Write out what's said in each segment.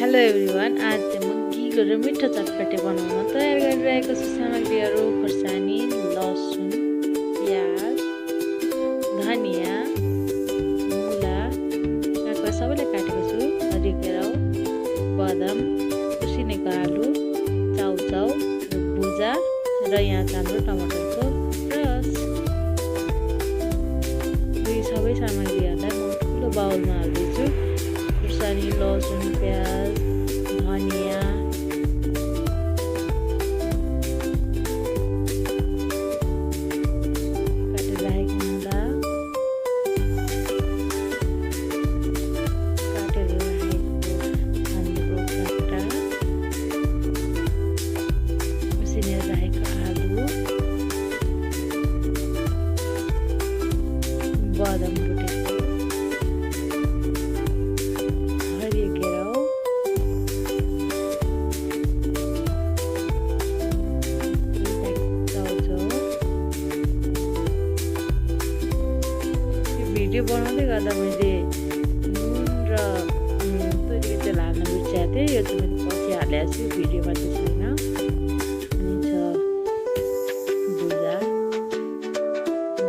Hello everyone, आज चाहिँ म गिलो र मिठो चटपटे बनाउन तयार गरिरहेको छु। सामग्रीहरू खुर्सानी, लसुन, प्याज, धनिया, मुला, काँक्रा सबैलाई काटेको छु। हरियो केराउ, बदाम, उसिनेको आलु, चाउचाउ, भुजा र यहाँ हाम्रो टमाटरको रस। यी सबै सामग्रीहरूलाई म ठुलो बाउलमा हाल्दैछु। खुर्सानी, लसुन, प्याज, धनिया, काटेर राखेको मुला, काटेर राखेको हाम्रो काँक्रा, उसिनेर राखेको आलु, बदाम भुटेको, हरियो केराउ, चाउचाउ। भिडियो बनाउँदै गर्दा मैले नुन र तोरीको तेल हाल्न बिर्सेको थिएँ। यो चाहिँ मैले पछि हालेको छु, भिडियोमा चाहिँ छैन। अनि छ भुजा,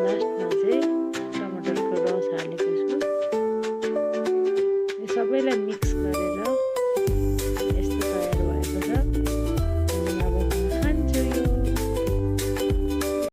लास्टमा चाहिँ टमाटरको रस हालेको छु। यो सबैलाई मिक्स